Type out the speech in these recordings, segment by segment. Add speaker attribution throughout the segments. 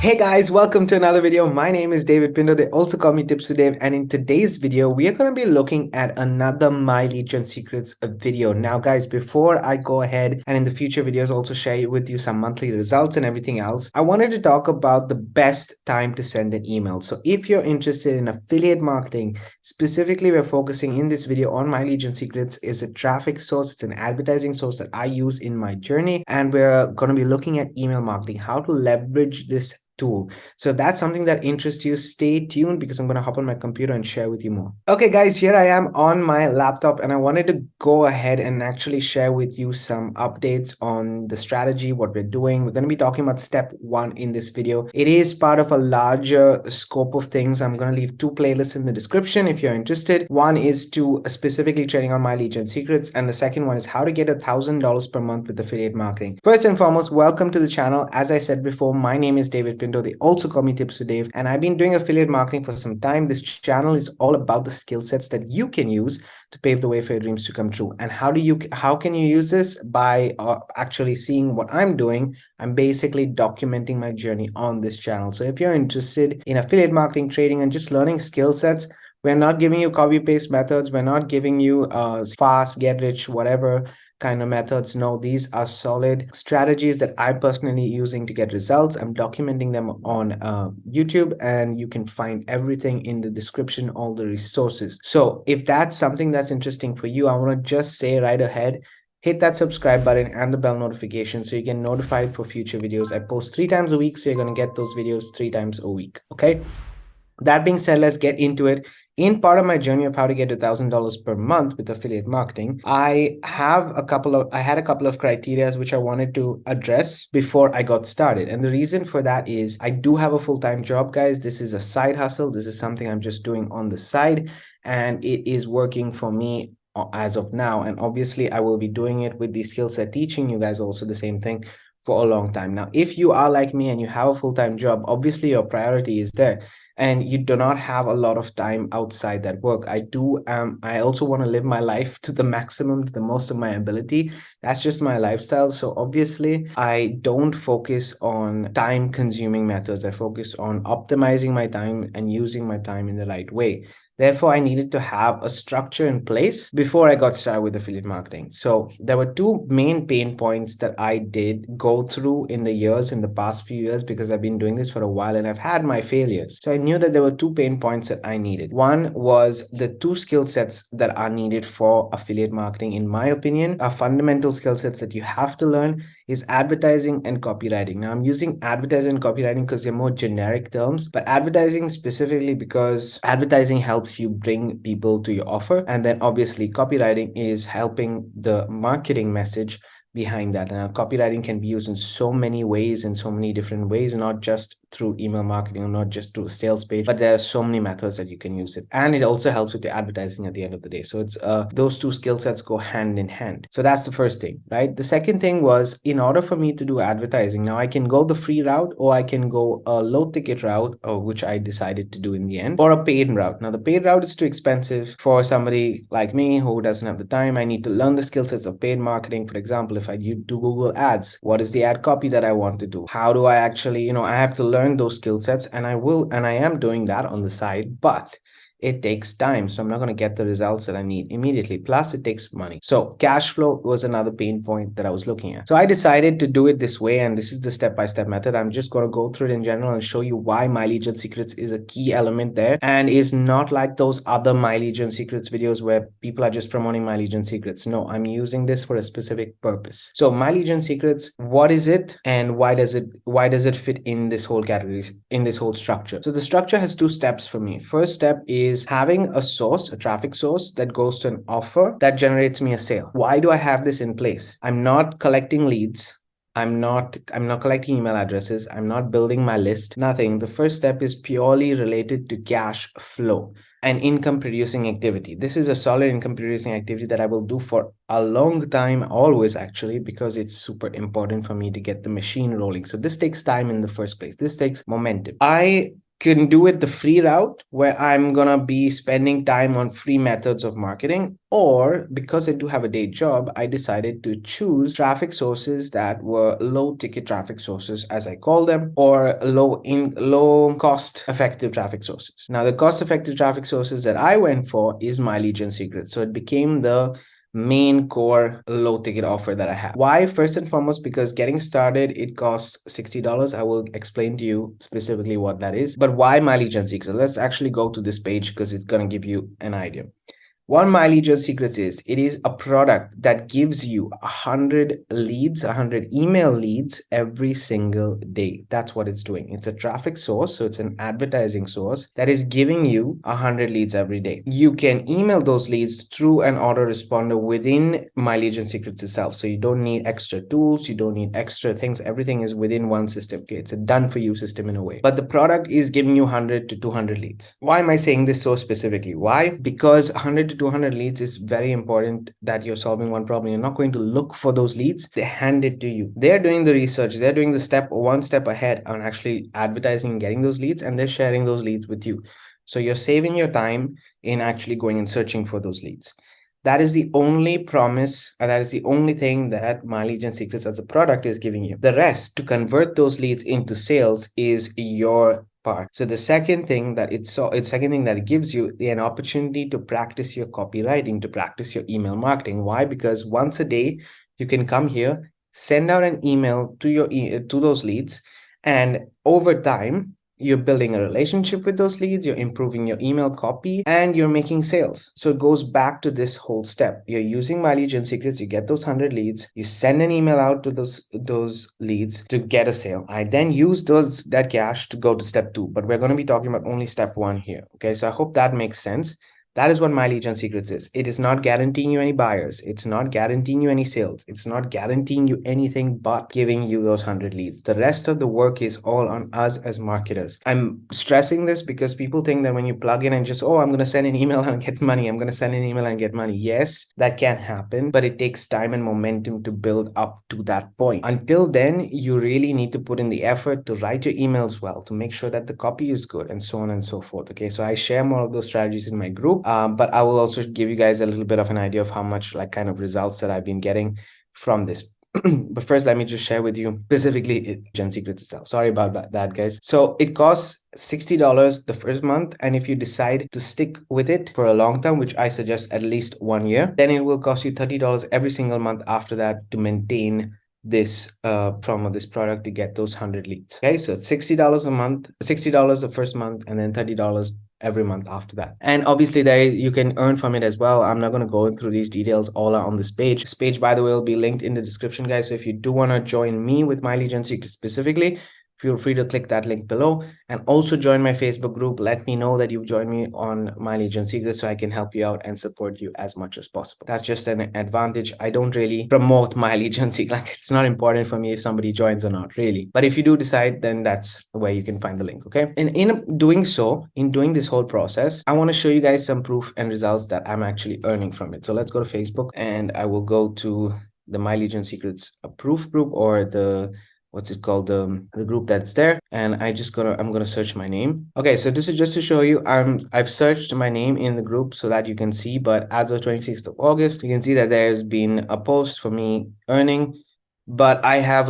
Speaker 1: Hey guys, welcome to another video. My name is David Pindo. They also call me TipsWithDav. And in today's video, we are going to be looking at another My Legion Secrets video. Now guys, before I go ahead and in the future videos also share with you some monthly results and everything else, I wanted to talk about the best time to send an email. So if you're interested in affiliate marketing, specifically we're focusing in this video on My Legion Secrets is a traffic source. It's an advertising source that I use in my journey. And we're going to be looking at email marketing, how to leverage this tool. So if that's something that interests you, stay tuned because I'm going to hop on my computer and share with you more. Okay guys, here I am on my laptop and I wanted to go ahead and actually share with you some updates on the strategy, what we're doing. We're going to be talking about step 1 in this video. It is part of a larger scope of things. I'm going to leave 2 playlists in the description if you're interested. One is to specifically trading on My Legion Secrets, and the second one is how to get $1,000 per month with affiliate marketing. First and foremost, welcome to the channel. As I said before, my name is David Pindo. They also call me TipsWithDav, and I've been doing affiliate marketing for some time. This channel is all about the skill sets that you can use to pave the way for your dreams to come true. And how can you use this? By actually seeing what I'm doing. I'm basically documenting my journey on this channel. So if you're interested in affiliate marketing, trading, and just learning skill sets, we're not giving you copy paste methods. We're not giving you fast, get rich, whatever kind of methods. No, these are solid strategies that I'm personally using to get results. I'm documenting them on YouTube, and you can find everything in the description, all the resources. So if that's something that's interesting for you, I want to just say right ahead, hit that subscribe button and the bell notification so you get notified for future videos. I post 3 times a week, so you're going to get those videos 3 times a week. Okay. That being said, let's get into it. In part of my journey of how to get $1,000 per month with affiliate marketing, I had a couple of criteria which I wanted to address before I got started. And the reason for that is I do have a full-time job, guys. This is a side hustle. This is something I'm just doing on the side, and it is working for me as of now. And obviously I will be doing it with the skill set, teaching you guys also the same thing for a long time. Now, if you are like me and you have a full-time job, obviously your priority is there, and you do not have a lot of time outside that work. I also want to live my life to the maximum, to the most of my ability. That's just my lifestyle. So obviously I don't focus on time consuming methods. I focus on optimizing my time and using my time in the right way. Therefore, I needed to have a structure in place before I got started with affiliate marketing. So there were 2 main pain points that I did go through in the past few years, because I've been doing this for a while and I've had my failures. So I knew that there were 2 pain points that I needed. One was the 2 skill sets that are needed for affiliate marketing, in my opinion, are fundamental skill sets that you have to learn, is advertising and copywriting. Now, I'm using advertising and copywriting because they're more generic terms, but advertising specifically because advertising helps you bring people to your offer. And then obviously copywriting is helping the marketing message behind that. And copywriting can be used in so many ways, in so many different ways, not just through email marketing or not just through a sales page, but there are so many methods that you can use it. And it also helps with the advertising at the end of the day. So it's those 2 skill sets go hand in hand. So that's the first thing, right? The second thing was, in order for me to do advertising, now I can go the free route or I can go a low ticket route, which I decided to do in the end, or a paid route. Now the paid route is too expensive for somebody like me who doesn't have the time. I need to learn the skill sets of paid marketing. For example, if I do Google ads, what is the ad copy that I want to do? How do I actually, I have to learn those skill sets, and I am doing that on the side, but it takes time. So I'm not going to get the results that I need immediately. Plus it takes money. So cash flow was another pain point that I was looking at. So I decided to do it this way. And this is the step-by-step method. I'm just going to go through it in general and show you why My Legion Secrets is a key element there, and is not like those other My Legion Secrets videos where people are just promoting My Legion Secrets. No, I'm using this for a specific purpose. So My Legion Secrets, what is it and why does it fit in this whole category, in this whole structure? So the structure has 2 steps for me. First step is having a source, a traffic source that goes to an offer that generates me a sale. Why do I have this in place? I'm not collecting leads. I'm not collecting email addresses. I'm not building my list, nothing. The first step is purely related to cash flow and income producing activity. This is a solid income producing activity that I will do for a long time, always actually, because it's super important for me to get the machine rolling. So this takes time in the first place. This takes momentum. I can do it the free route where I'm gonna be spending time on free methods of marketing, or because I do have a day job, I decided to choose traffic sources that were low ticket traffic sources, as I call them, or low cost effective traffic sources. Now, the cost effective traffic sources that I went for is My Lead Gen Secrets. So it became the main core low ticket offer that I have. Why? First and foremost, because getting started, it costs $60. I will explain to you specifically what that is. But why My Lead Gen Secret? Let's actually go to this page because it's going to give you an idea. What My Lead Gen Secrets is, it is a product that gives you 100 leads, 100 email leads every single day. That's what it's doing. It's a traffic source, so it's an advertising source that is giving you 100 leads every day. You can email those leads through an autoresponder within My Lead Gen Secrets itself. So you don't need extra tools, you don't need extra things. Everything is within one system. Okay, it's a done for you system in a way. But the product is giving you 100 to 200 leads. Why am I saying this so specifically? Why? Because 100 to 200 leads is very important that you're solving one problem. You're not going to look for those leads. They hand it to you. They're doing the research. They're doing the one step ahead on actually advertising and getting those leads, and they're sharing those leads with you. So you're saving your time in actually going and searching for those leads. That is the only promise, and that is the only thing that My Lead Gen Secrets as a product is giving you. The rest, to convert those leads into sales, is your part. So the second thing that it gives you an opportunity to practice your copywriting, to practice your email marketing. Why? Because once a day you can come here, send out an email to those leads, and over time you're building a relationship with those leads, you're improving your email copy, and you're making sales. So it goes back to this whole step. You're using My Lead Gen Secrets, you get those 100 leads, you send an email out to those leads to get a sale. I then use that cash to go to step 2, but we're going to be talking about only step 1 here. Okay, so I hope that makes sense. That is what My Lead Gen Secrets is. It is not guaranteeing you any buyers. It's not guaranteeing you any sales. It's not guaranteeing you anything but giving you those 100 leads. The rest of the work is all on us as marketers. I'm stressing this because people think that when you plug in and just, oh, I'm going to send an email and get money. I'm going to send an email and get money. Yes, that can happen, but it takes time and momentum to build up to that point. Until then, you really need to put in the effort to write your emails well, to make sure that the copy is good, and so on and so forth. Okay, so I share more of those strategies in my group. But I will also give you guys a little bit of an idea of how much kind of results that I've been getting from this. But first, let me just share with you specifically Gen Secrets itself. Sorry about that, guys. So it costs $60 the first month, and if you decide to stick with it for a long term, which I suggest at least 1 year, then it will cost you $30 every single month after that to maintain this from this product to get those 100 leads. Okay, so $60 a month, $60 the first month, and then $30 every month after that. And obviously there you can earn from it as well. I'm not going to go through these details. All are on this page. This page, by the way, will be linked in the description, guys. So if you do want to join me with My Lead Gen Secrets specifically, feel free to click that link below, and also join my Facebook group. Let me know that you've joined me on My Lead Gen Secrets so I can help you out and support you as much as possible. That's just an advantage. I don't really promote My Lead Gen Secrets. It's not important for me if somebody joins or not, really. But if you do decide, then that's where you can find the link, okay? And in doing this whole process, I want to show you guys some proof and results that I'm actually earning from it. So let's go to Facebook, and I will go to the My Lead Gen Secrets proof group, or the what's it called, the group that's there, and I'm gonna search my name. Okay, so this is just to show you I've searched my name in the group so that you can see. But as of 26th of August, you can see that there's been a post for me earning, but I have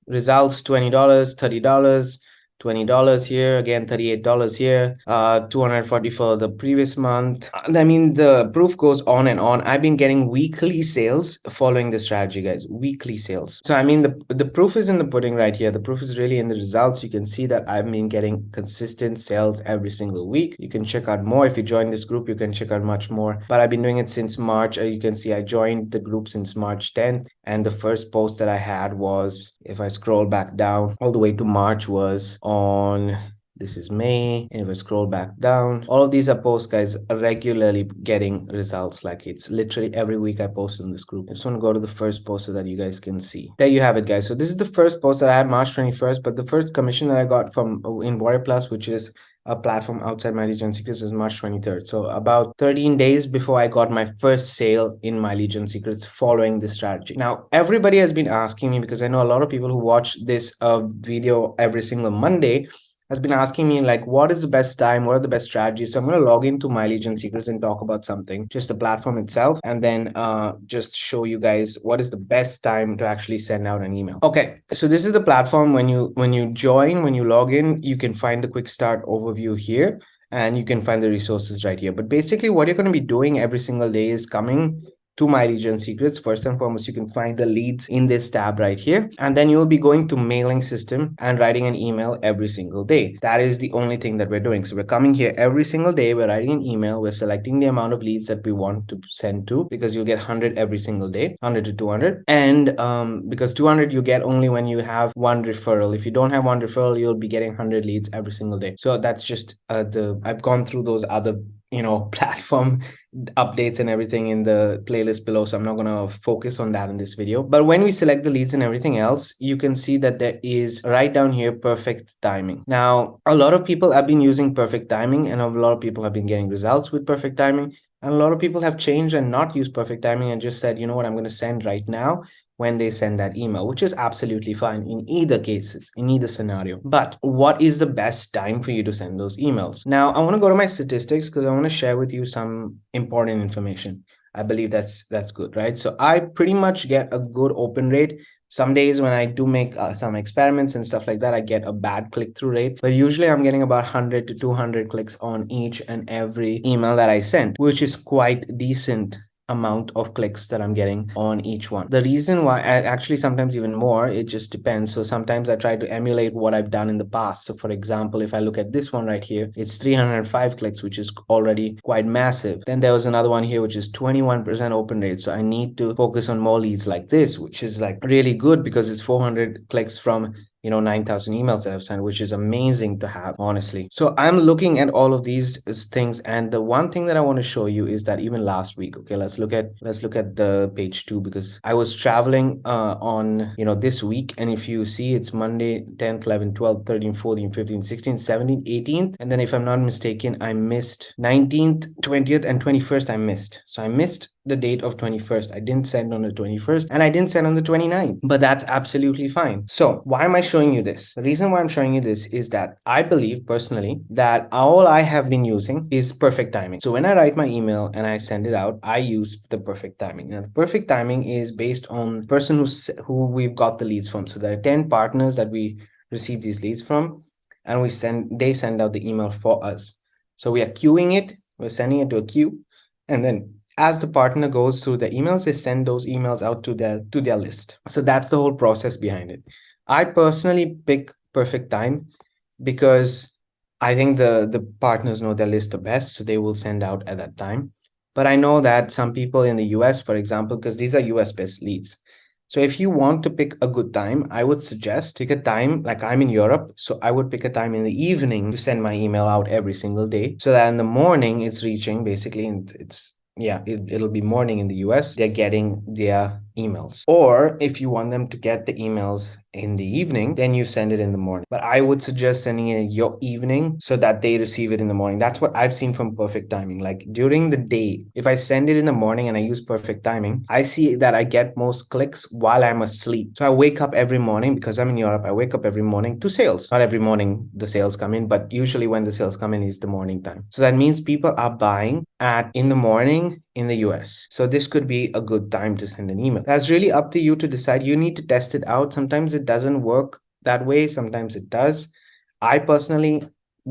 Speaker 1: results: $20, $30, $20 here, again $38 here, 240 for the previous month. I mean, the proof goes on and on. I've been getting weekly sales following this strategy, guys. Weekly sales. So I mean, the proof is in the pudding right here. The proof is really in the results. You can see that I've been getting consistent sales every single week. You can check out more if you join this group. You can check out much more, but I've been doing it since March. You can see I joined the group since March 10th, and the first post that I had was, if I scroll back down all the way to March, was on, this is May, and if I scroll back down, all of these are posts, guys, regularly getting results. It's literally every week I post in this group. I just want to go to the first post so that you guys can see. There you have it, guys. So this is the first post that I had March 21st, but the first commission that I got from in Warrior Plus, which is a platform outside My Lead Gen Secrets, is March 23rd. So about 13 days before I got my first sale in My Lead Gen Secrets following this strategy. Now, everybody has been asking me, because I know a lot of people who watch this video every single Monday, has been asking me like, what is the best time? What are the best strategies? So I'm going to log into My Legion Secrets and talk about something, just the platform itself, and then just show you guys what is the best time to actually send out an email. Okay, so this is the platform. When you log in, you can find the quick start overview here, and you can find the resources right here. But basically what you're going to be doing every single day is coming to My Legion Secrets. First and foremost, you can find the leads in this tab right here, and then you will be going to mailing system and writing an email every single day. That is the only thing that we're doing. So we're coming here every single day, we're writing an email, we're selecting the amount of leads that we want to send to, because you'll get 100 every single day, 100 to 200. And because 200 you get only when you have one referral. If you don't have one referral, you'll be getting 100 leads every single day. So that's just I've gone through those other platform updates and everything in the playlist below, so I'm not going to focus on that in this video. But when we select the leads and everything else, you can see that there is right down here perfect timing. Now a lot of people have been using perfect timing, and a lot of people have been getting results with perfect timing, and a lot of people have changed and not used perfect timing and just said, you know what, I'm going to send right now when they send that email, which is absolutely fine in either cases, in either scenario. But what is the best time for you to send those emails? Now, I want to go to my statistics because I want to share with you some important information. I believe that's good, right? So I pretty much get a good open rate. Some days when I do make some experiments and stuff like that, I get a bad click-through rate. But usually I'm getting about 100 to 200 clicks on each and every email that I send, which is quite decent amount of clicks that I'm getting on each one. The reason why, actually sometimes even more, it just depends. So sometimes I try to emulate what I've done in the past. So for example, if I look at this one right here, it's 305 clicks, which is already quite massive. Then there was another one here, which is 21% open rate. So I need to focus on more leads like this, which is like really good because it's 400 clicks from 9,000 emails that I've sent, which is amazing to have, honestly. So I'm looking at all of these things, and the one thing that I want to show you is that even last week, okay, let's look at the page 2, because I was traveling on this week, and if you see, it's Monday 10th, 11th, 12th, 13th, 14th, 15th, 16th, 17th, 18th, and then if I'm not mistaken, I missed 19th, 20th, and 21st. I missed. So I missed the date of 21st. I didn't send on the 21st, and I didn't send on the 29th, but that's absolutely fine. So why am I showing you this? The reason why I'm showing you this is that I believe personally that all I have been using is perfect timing. So when I write my email and I send it out, I use the perfect timing. Now the perfect timing is based on the person who we've got the leads from. So there are 10 partners that we receive these leads from, and they send out the email for us. So we are queuing it, we're sending it to a queue, and then as the partner goes through the emails, they send those emails out to their list. So that's the whole process behind it. I personally pick perfect time because I think the partners know their list the best, so they will send out at that time. But I know that some people in the US, for example, because these are US based leads. So if you want to pick a good time, I would suggest pick a time, like I'm in Europe, so I would pick a time in the evening to send my email out every single day, so that in the morning it's reaching basically, and it'll be morning in the US, they're getting their emails. Or if you want them to get the emails in the evening, then you send it in the morning. But I would suggest sending it in your evening so that they receive it in the morning. That's what I've seen from perfect timing. Like during the day, if I send it in the morning and I use perfect timing, I see that I get most clicks while I'm asleep. So I wake up every morning, because I'm in Europe, I wake up every morning to sales. Not every morning the sales come in, but usually when the sales come in is the morning time. So that means people are buying in the morning in the US. So this could be a good time to send an email. That's really up to you to decide. You need to test it out. Sometimes it doesn't work that way. Sometimes it does. I personally,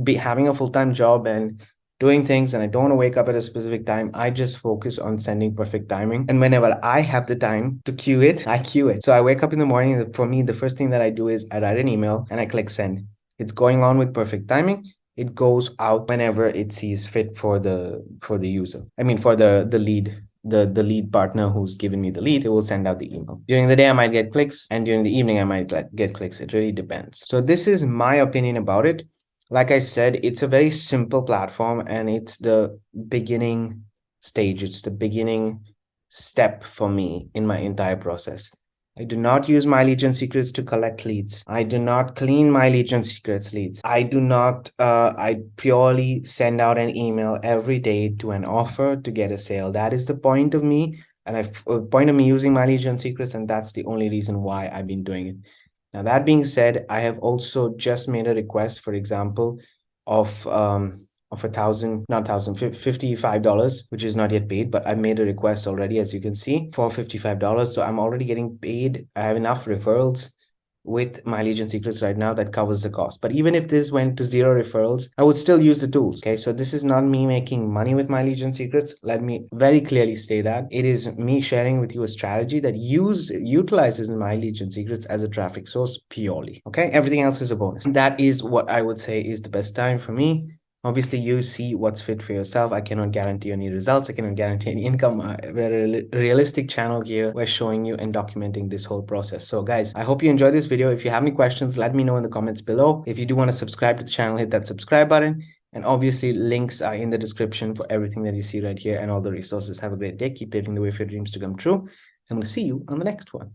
Speaker 1: be having a full-time job and doing things, and I don't want to wake up at a specific time, I just focus on sending perfect timing. And whenever I have the time to queue it, I queue it. So I wake up in the morning. For me, the first thing that I do is I write an email and I click send. It's going on with perfect timing. It goes out whenever it sees fit for the user. I mean, for the lead. The lead partner who's given me the lead, it will send out the email. During the day, I might get clicks, and during the evening, I might get clicks. It really depends. So this is my opinion about it. Like I said, it's a very simple platform, and it's the beginning stage. It's the beginning step for me in my entire process. I do not use My Legion Secrets to collect leads. I do not clean My Legion Secrets leads. I do not, I purely send out an email every day to an offer to get a sale. That is the point of me, and point of me using My Legion Secrets, and that's the only reason why I've been doing it. Now, that being said, I have also just made a request, for example, of $55, which is not yet paid, but I made a request already, as you can see, for $55. So I'm already getting paid. I have enough referrals with my Legion Secrets right now that covers the cost. But even if this went to 0 referrals, I would still use the tools. Okay, so this is not me making money with my Legion Secrets. Let me very clearly say that it is me sharing with you a strategy that utilizes my Legion Secrets as a traffic source purely. Okay, everything else is a bonus. That is what I would say is the best time for me. Obviously, you see what's fit for yourself. I cannot guarantee any results. I cannot guarantee any income. We're a realistic channel here. We're showing you and documenting this whole process. So guys, I hope you enjoyed this video. If you have any questions, let me know in the comments below. If you do want to subscribe to the channel, hit that subscribe button. And obviously, links are in the description for everything that you see right here and all the resources. Have a great day. Keep paving the way for your dreams to come true. And we'll see you on the next one.